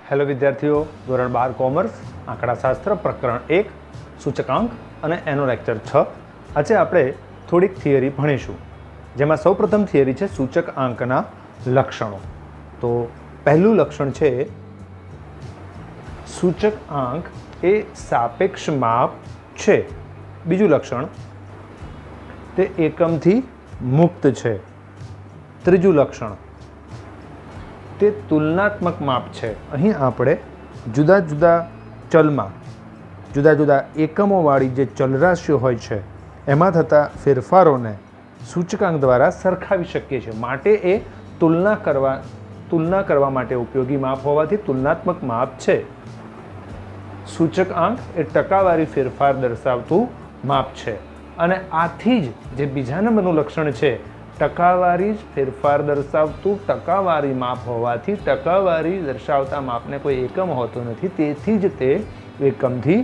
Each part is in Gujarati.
હેલો વિદ્યાર્થીઓ, ધોરણ 12 કોમર્સ આંકડાશાસ્ત્ર પ્રકરણ 1 સૂચકાંક અને એનો લેક્ચર 6. આજે આપણે થોડીક થિયરી ભણીશું, જેમાં સૌપ્રથમ થિયરી છે સૂચકાંકના લક્ષણો. તો પહેલું લક્ષણ છે સૂચકાંક એ સાપેક્ષ માપ છે. બીજું લક્ષણ તે એકમથી મુક્ત છે. ત્રીજું લક્ષણ તે તુલનાત્મક માપ છે. અહીં આપણે જુદા જુદા ચલમાં જુદા જુદા એકમોવાળી જે ચલરાશિઓ હોય છે એમાં થતા ફેરફારોને સૂચકાંક દ્વારા સરખાવી શકીએ છીએ. માટે એ તુલના કરવા માટે ઉપયોગી માપ હોવાથી તુલનાત્મક માપ છે. સૂચકાંક એ ટકાવારી ફેરફાર દર્શાવતું માપ છે. અને આથી જ જે બીજા નંબરનું લક્ષણ છે ટકાવારી જ ફેરફાર દર્શાવતું ટકાવારી માપ હોવાથી ટકાવારી દર્શાવતા માપને કોઈ એકમ હોતો નથી, તેથી જ તે એકમથી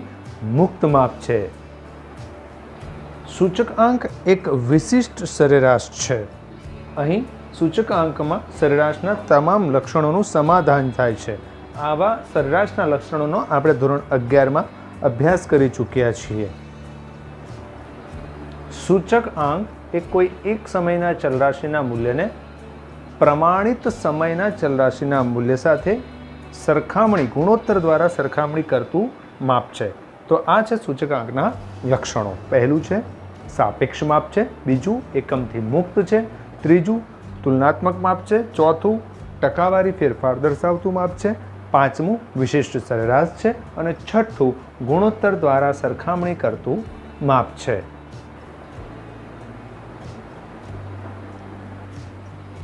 મુક્ત માપ છે. સૂચકાંક એક વિશિષ્ટ સરેરાશ છે. અહીં સૂચકાંકમાં સરેરાશના તમામ લક્ષણોનું સમાધાન થાય છે. આવા સરેરાશના લક્ષણોનો આપણે ધોરણ 11માં અભ્યાસ કરી ચૂક્યા છીએ. સૂચકાંક એ કોઈ એક સમયના ચલરાશિના મૂલ્યને પ્રમાણિત સમયના ચલરાશિના મૂલ્ય સાથે સરખામણી ગુણોત્તર દ્વારા સરખામણી કરતું માપ છે. તો આ છે સૂચકાંકના લક્ષણો. પહેલું છે સાપેક્ષ માપ છે, બીજું એકમથી મુક્ત છે, ત્રીજું તુલનાત્મક માપ છે, ચોથું ટકાવારી ફેરફાર દર્શાવતું માપ છે, પાંચમું વિશિષ્ટ સરેરાશ છે અને છઠ્ઠું ગુણોત્તર દ્વારા સરખામણી કરતું માપ છે.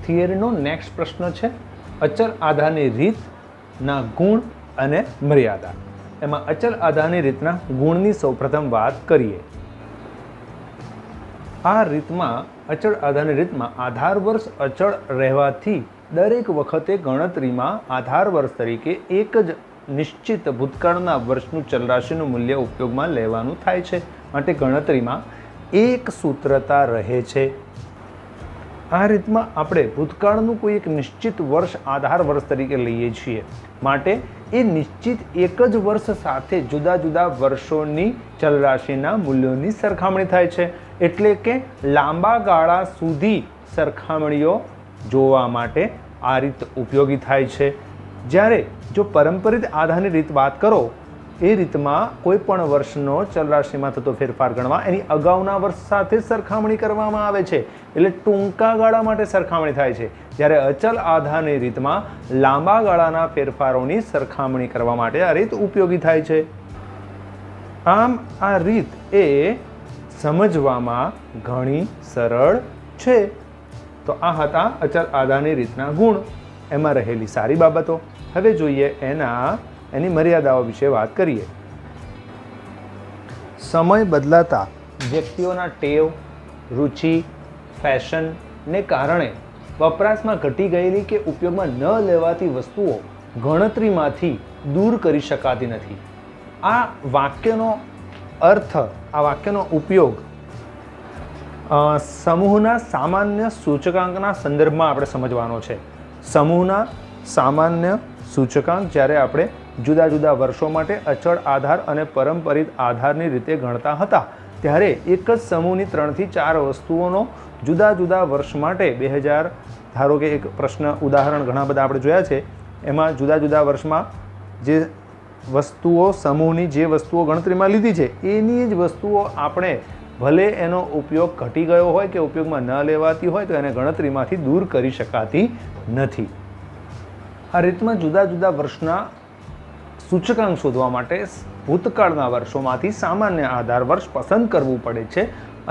થિયરીનો નેક્સ્ટ પ્રશ્ન છે અચલ આધારની રીતના ગુણ અને મર્યાદા. એમાં અચલ આધારની રીતના ગુણની સૌપ્રથમ વાત કરીએ. આ રીતમાં અચળ આધારની રીતમાં આધાર વર્ષ અચળ રહેવાથી દરેક વખતે ગણતરીમાં આધાર વર્ષ તરીકે એક જ નિશ્ચિત ભૂતકાળના વર્ષનું ચલરાશિનું મૂલ્ય ઉપયોગમાં લેવાનું થાય છે. માટે ગણતરીમાં એક સૂત્રતા રહે છે. આ રીતમાં આપણે ભૂતકાળનું કોઈ એક નિશ્ચિત વર્ષ આધાર વર્ષ તરીકે લઈએ છીએ. માટે એ નિશ્ચિત એક જ વર્ષ સાથે જુદા જુદા વર્ષોની ચલરાશિના મૂલ્યોની સરખામણી થાય છે. એટલે કે લાંબા ગાળા સુધી સરખામણીઓ જોવા માટે આ રીત ઉપયોગી થાય છે. જ્યારે જો પરંપરિત આધારની રીત વાત કરો, એ રીતમાં કોઈ પણ વર્ષનો ચલરાશિમાં થતો ફેરફાર ગણવા એની અગાઉના વર્ષ સાથે સરખામણી કરવામાં આવે છે. એટલે ટૂંકા ગાળા માટે સરખામણી થાય છે. જ્યારે અચલ આધારની રીતમાં લાંબા ગાળાના ફેરફારોની સરખામણી કરવા માટે આ રીત ઉપયોગી થાય છે. આમ આ રીત એ સમજવામાં ઘણી સરળ છે. તો આ હતા અચલ આધારની રીતના ગુણ, એમાં રહેલી સારી બાબતો. હવે જોઈએ એની મર્યાદાઓ વિશે વાત કરીએ. સમય બદલાતા વ્યક્તિઓના ટેવ, રુચિ, ફેશનને કારણે વપરાશમાં ઘટી ગયેલી કે ઉપયોગમાં ન લેવાતી વસ્તુઓ ગણતરીમાંથી દૂર કરી શકાતી નથી. આ વાક્યનો અર્થ, આ વાક્યનો ઉપયોગ સમૂહના સામાન્ય સૂચકાંકના સંદર્ભમાં આપણે સમજવાનો છે. સમૂહના સામાન્ય સૂચકાંક જ્યારે આપણે જુદા જુદા વર્ષો માટે અચળ આધાર અને પરંપરિત આધારની રીતે ગણતા હતા, ત્યારે એક જ સમૂહની 3 થી 4 વસ્તુઓનો જુદા જુદા વર્ષ માટે 2000, ધારો કે એક પ્રશ્ન ઉદાહરણ ઘણા બધા આપણે જોયા છે, એમાં જુદા જુદા વર્ષમાં જે વસ્તુઓ સમૂહની જે વસ્તુઓ ગણતરીમાં લીધી છે એની જ વસ્તુઓ આપણે ભલે એનો ઉપયોગ ઘટી ગયો હોય કે ઉપયોગમાં ન લેવાતી હોય તો એને ગણતરીમાંથી દૂર કરી શકાતી નથી. આ રીતમાં જુદા જુદા વર્ષના સૂચકાંક શોધવા માટે ભૂતકાળના વર્ષોમાંથી સામાન્ય આધાર વર્ષ પસંદ કરવું પડે છે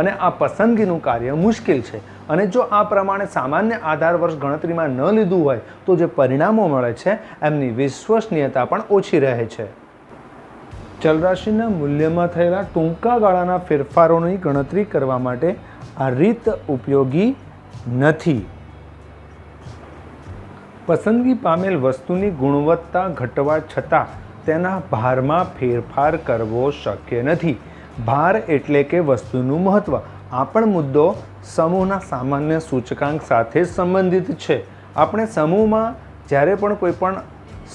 અને આ પસંદગીનું કાર્ય મુશ્કેલ છે. અને જો આ પ્રમાણે સામાન્ય આધાર વર્ષ ગણતરીમાં ન લીધું હોય તો જે પરિણામો મળે છે એમની વિશ્વસનીયતા પણ ઓછી રહે છે. ચલરાશિના મૂલ્યમાં થયેલા ટૂંકા ગાળાના ફેરફારોની ગણતરી કરવા માટે આ રીત ઉપયોગી નથી. પસંદગી પામેલ વસ્તુની ગુણવત્તા ઘટવા છતાં તેના ભારમાં ફેરફાર કરવો શક્ય નથી. ભાર એટલે કે વસ્તુનું મહત્વ. આ પણ મુદ્દો સમૂહના સામાન્ય સૂચકાંક સાથે સંબંધિત છે. આપણે સમૂહમાં જ્યારે પણ કોઈ પણ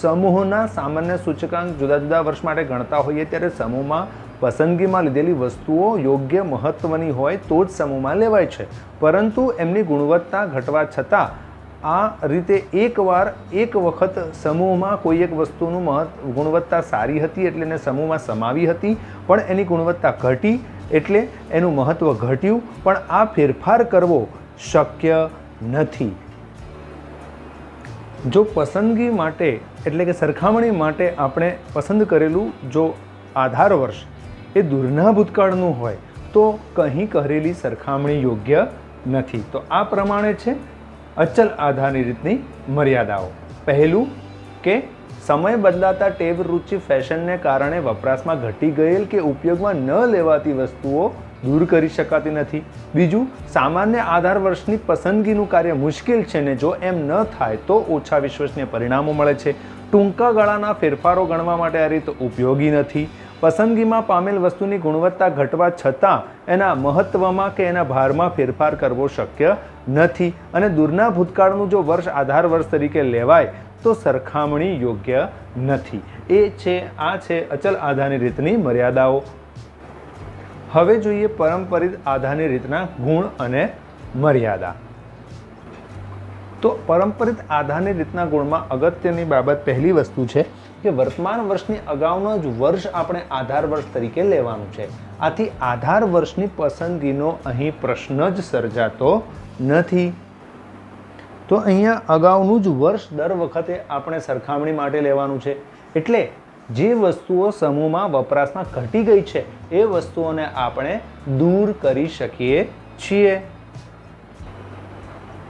સમૂહના સામાન્ય સૂચકાંક જુદા જુદા વર્ષ માટે ગણતા હોઈએ ત્યારે સમૂહમાં પસંદગીમાં લીધેલી વસ્તુઓ યોગ્ય મહત્ત્વની હોય તો જ સમૂહમાં લેવાય છે, પરંતુ એમની ગુણવત્તા ઘટવા છતાં આ રીતે એક વખત સમૂહમાં કોઈ એક વસ્તુનું ગુણવત્તા સારી હતી એટલે એને સમૂહમાં સમાવી હતી, પણ એની ગુણવત્તા ઘટી એટલે એનું મહત્ત્વ ઘટ્યું, પણ આ ફેરફાર કરવો શક્ય નથી. જો પસંદગી માટે એટલે કે સરખામણી માટે આપણે પસંદ કરેલું જો આધાર વર્ષ એ દૂરના ભૂતકાળનું હોય તો કંઈ કરેલી સરખામણી યોગ્ય નથી. તો આ પ્રમાણે છે અચલ આધારની રીતની મર્યાદાઓ. પહેલું કે સમય બદલાતા ટેવ, રૂચિ, ફેશનને કારણે વપરાશમાં ઘટી ગયેલ કે ઉપયોગમાં ન લેવાતી વસ્તુઓ દૂર કરી શકાતી નથી. બીજું, સામાન્ય આધાર વર્ષની પસંદગીનું કાર્ય મુશ્કેલ છે ને જો એમ ન થાય તો ઓછા વિશ્વસનીય પરિણામો મળે છે. ટૂંકા ગાળાના ફેરફારો ગણવા માટે આ રીત ઉપયોગી નથી. પસંદગીમાં પામેલ વસ્તુની ગુણવત્તા ઘટવા છતાં એના મહત્ત્વમાં કે એના ભારમાં ફેરફાર કરવો શક્ય નથી. અને દૂરના ભૂતકાળનું જો વર્ષ આધાર વર્ષ તરીકે લેવાય તો સરખામણી યોગ્ય નથી. આ છે અચલ આધારની રીતની મર્યાદાઓ. હવે જોઈએ પરંપરિત આધારની રીતના ગુણ અને મર્યાદા. તો પરંપરિત આધારની રીતના ગુણમાં અગત્યની બાબત પહેલી વસ્તુ છે કે વર્તમાન વર્ષની અગાઉનો જ વર્ષ આપણે આધાર વર્ષ તરીકે લેવાનું છે. આથી આધાર વર્ષની પસંદગીનો અહીં પ્રશ્ન જ સર્જાતો નથી. તો અહીંયા અગાઉનું જ વર્ષ દર વખતે આપણે સરખામણી માટે લેવાનું છે. એટલે જે વસ્તુઓ સમૂહમાં વપરાશમાં ઘટી ગઈ છે એ વસ્તુઓને આપણે દૂર કરી શકીએ છીએ.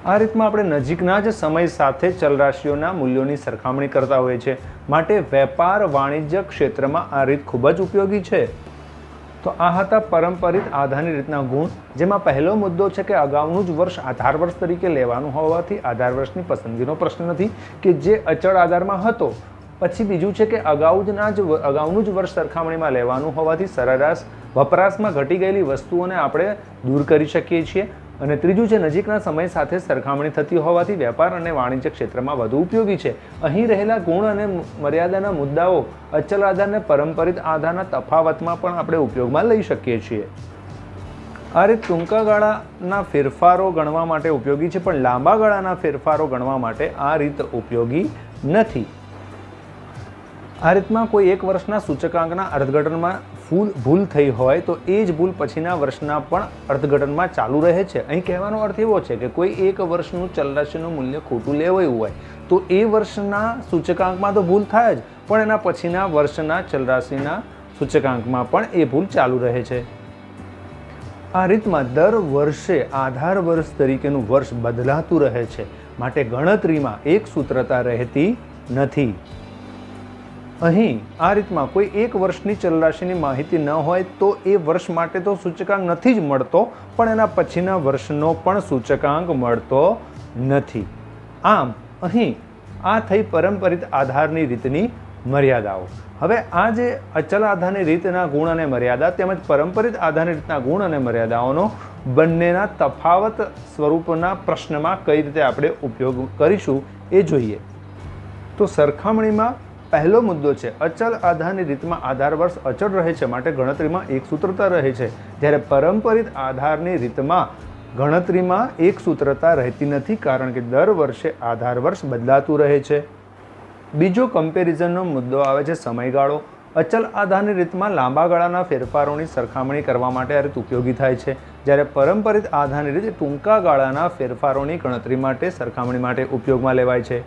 આ રીતમાં આપણે નજીકના જ સમય સાથે ચલરાશિઓના મૂલ્યોની સરખામણી કરતા હોઈએ છીએ. માટે વેપાર વાણિજ્ય ક્ષેત્રમાં આ રીત ખૂબ જ ઉપયોગી છે. તો આ હતા પરંપરિત આધારની રીતના ગુણ, જેમાં પહેલો મુદ્દો છે કે અગાઉનું જ વર્ષ આધાર વર્ષ તરીકે લેવાનું હોવાથી આધાર વર્ષની પસંદગીનો પ્રશ્ન નથી કે જે અચળ આધારમાં હતો. પછી બીજું છે કે અગાઉનું જ વર્ષ સરખામણીમાં લેવાનું હોવાથી સરેરાશ વપરાશમાં ઘટી ગયેલી વસ્તુઓને આપણે દૂર કરી શકીએ છીએ. અને ત્રીજું છે નજીકના સમય સાથે સરખામણી થતી હોવાથી વેપાર અને વાણિજ્ય ક્ષેત્રમાં વધુ ઉપયોગી છે. અહીં રહેલા ગુણ અને મર્યાદાના મુદ્દાઓ અચલ આધાર અને પરંપરિત આધારના તફાવતમાં પણ આપણે ઉપયોગમાં લઈ શકીએ છીએ. આ રીત ટૂંકા ગાળાના ફેરફારો ગણવા માટે ઉપયોગી છે, પણ લાંબા ગાળાના ફેરફારો ગણવા માટે આ રીત ઉપયોગી નથી. આ રીતમાં કોઈ એક વર્ષના સૂચકાંકના અર્થઘટનમાં ભૂલ થઈ હોય તો એ જ ભૂલ પછીના વર્ષના પણ અર્થઘટનમાં ચાલુ રહે છે. અહીં કહેવાનો અર્થ એવો છે કે કોઈ એક વર્ષનું ચલરાશિનું મૂલ્ય ખોટું લેવાયું હોય તો એ વર્ષના સૂચકાંકમાં તો ભૂલ થાય જ, પણ એના પછીના વર્ષના ચલરાશિના સૂચકાંકમાં પણ એ ભૂલ ચાલુ રહે છે. આ રીતમાં દર વર્ષે આધાર વર્ષ તરીકેનું વર્ષ બદલાતું રહે છે, માટે ગણતરીમાં એક સૂત્રતા રહેતી નથી. અહીં આ રીતમાં કોઈ એક વર્ષની ચલરાશિની માહિતી ન હોય તો એ વર્ષ માટે તો સૂચકાંક નથી જ મળતો, પણ એના પછીના વર્ષનો પણ સૂચકાંક મળતો નથી. આમ અહીં આ થઈ પરંપરિત આધારની રીતની મર્યાદાઓ. હવે આ જે અચલ આધારની રીતના ગુણ અને મર્યાદા તેમજ પરંપરિત આધારની રીતના ગુણ અને મર્યાદાઓનો બંનેના તફાવત સ્વરૂપના પ્રશ્નમાં કઈ રીતે આપણે ઉપયોગ કરીશું એ જોઈએ. તો સરખામણીમાં પહેલો મુદ્દો છે અચલ આધારની રીતમાં આધાર વર્ષ અચળ રહે છે, માટે ગણતરીમાં એક સૂત્રતા રહે છે, જ્યારે પરંપરિત આધારની રીતમાં ગણતરીમાં એક સૂત્રતા રહેતી નથી, કારણ કે દર વર્ષે આધાર વર્ષ બદલાતું રહે છે. બીજો કમ્પેરિઝનનો મુદ્દો આવે છે સમયગાળો. અચલ આધારની રીતમાં લાંબા ગાળાના ફેરફારોની સરખામણી કરવા માટે આ રીત ઉપયોગી થાય છે, જ્યારે પરંપરિત આધારની રીત ટૂંકા ગાળાના ફેરફારોની ગણતરી માટે સરખામણી માટે ઉપયોગમાં લેવાય છે.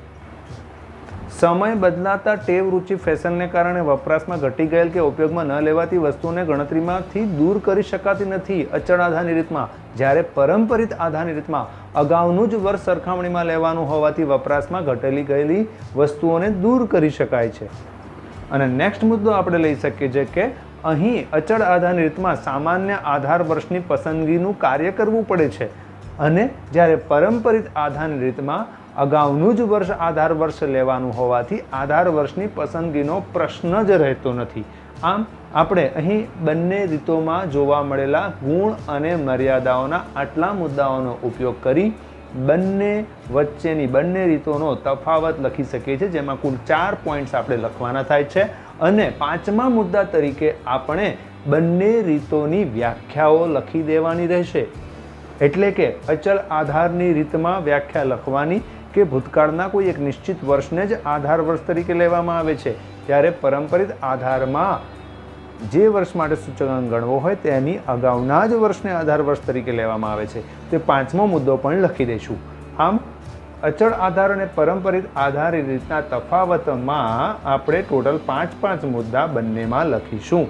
સમય બદલાતા ટેવ, રૂચિ, ફેશનને કારણે વપરાશમાં ઘટી ગયેલ કે ઉપયોગમાં ન લેવાતી વસ્તુઓને ગણતરીમાંથી દૂર કરી શકાતી નથી અચળ આધારની રીતમાં, જ્યારે પરંપરિત આધારની રીતમાં અગાઉનું જ વર્ષ સરખામણીમાં લેવાનું હોવાથી વપરાશમાં ઘટેલી ગયેલી વસ્તુઓને દૂર કરી શકાય છે. અને નેક્સ્ટ મુદ્દો આપણે લઈ શકીએ છીએ કે અહીં અચળ આધારની રીતમાં સામાન્ય આધાર વર્ષની પસંદગીનું કાર્ય કરવું પડે છે, અને જ્યારે પરંપરિત આધારની રીતમાં અગાઉનું જ વર્ષ આધાર વર્ષ લેવાનું હોવાથી આધાર વર્ષની પસંદગીનો પ્રશ્ન જ રહેતો નથી. આમ આપણે અહીં બંને રીતોમાં જોવા મળેલા ગુણ અને મર્યાદાઓના આટલા મુદ્દાઓનો ઉપયોગ કરી બંને વચ્ચેની બંને રીતોનો તફાવત લખી શકીએ છીએ, જેમાં કુલ 4 પોઈન્ટ્સ આપણે લખવાના થાય છે અને 5મા મુદ્દા તરીકે આપણે બંને રીતોની વ્યાખ્યાઓ લખી દેવાની રહેશે। એટલે કે અચળ આધારની રીતમાં વ્યાખ્યા લખવાની કે ભૂતકાળના કોઈ એક નિશ્ચિત વર્ષને જ આધાર વર્ષ તરીકે લેવામાં આવે છે, જ્યારે પરંપરિત આધારમાં જે વર્ષ માટે સૂચકાંક ગણવો હોય તેની અગાઉના જ વર્ષને આધાર વર્ષ તરીકે લેવામાં આવે છે। તે 5મો મુદ્દો પણ લખી દઈશું। આમ અચળ આધાર અને પરંપરિત આધારની રીતના તફાવતમાં આપણે ટોટલ 5 મુદ્દા બંનેમાં લખીશું।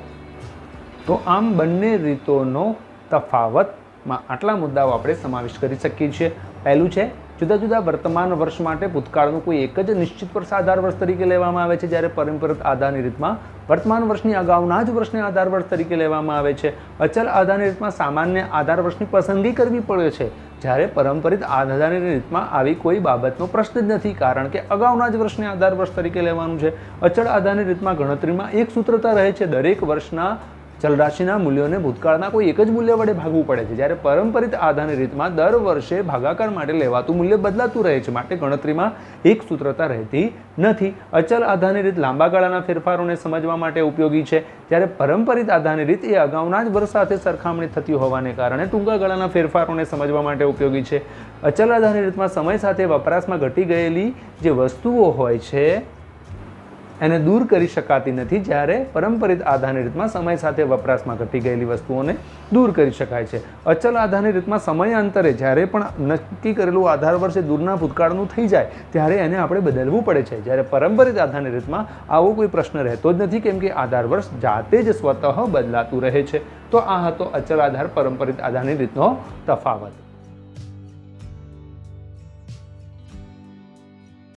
તો આમ બંને રીતોનો તફાવતમાં આટલા મુદ્દાઓ આપણે સમાવિષ્ટ કરી શકીએ છીએ। પહેલું છે જુદા જુદા વર્તમાન વર્ષ માટે ભૂતકાળનું કોઈ એક જ નિશ્ચિત વર્ષ આધાર વર્ષ તરીકે લેવામાં આવે છે, જ્યારે પરંપરિત આધારની રીતમાં વર્તમાન વર્ષની અગાઉના જ વર્ષને આધાર વર્ષ તરીકે લેવામાં આવે છે। અચલ આધારની રીતમાં સામાન્ય આધાર વર્ષની પસંદગી કરવી પડે છે, જ્યારે પરંપરિત આધારની રીતમાં આવી કોઈ બાબતનો પ્રશ્ન જ નથી, કારણ કે અગાઉના જ વર્ષને આધાર વર્ષ તરીકે લેવાનું છે। અચળ આધારની રીતમાં ગણતરીમાં એક સૂત્રતા રહે છે, દરેક વર્ષના ચલરાશિના મૂલ્યોને ભૂતકાળના કોઈ એક જ મૂલ્ય વડે ભાગવું પડે છે, જ્યારે પરંપરિત આધારની રીતમાં દર વર્ષે ભાગાકાર માટે લેવાતું મૂલ્ય બદલાતું રહે છે, માટે ગણતરીમાં એક સૂત્રતા રહેતી નથી। અચલ આધારની રીત લાંબા ગાળાના ફેરફારોને સમજવા માટે ઉપયોગી છે, જ્યારે પરંપરિત આધારની રીત એ અગાઉના જ વર્ષ સાથે સરખામણી થતી હોવાને કારણે ટૂંકા ગાળાના ફેરફારોને સમજવા માટે ઉપયોગી છે। અચલ આધારની રીતમાં સમય સાથે વપરાશમાં ઘટી ગયેલી જે વસ્તુઓ હોય છે એને દૂર કરી શકાતી નથી, જ્યારે પરંપરિત આધારની રીતમાં સમય સાથે વપરાશમાં ઘટી ગયેલી વસ્તુઓને દૂર કરી શકાય છે। અચલ આધારની રીતમાં સમયાંતરે જ્યારે પણ નક્કી કરેલું આધાર વર્ષ દૂરના ભૂતકાળનું થઈ જાય ત્યારે એને આપણે બદલવું પડે છે, જ્યારે પરંપરિત આધારની રીતમાં આવો કોઈ પ્રશ્ન રહેતો જ નથી, કેમ કે આધાર વર્ષ જાતે જ સ્વતઃ બદલાતું રહે છે। તો આ હતો અચલ આધાર પરંપરિત આધારની રીતનો તફાવત।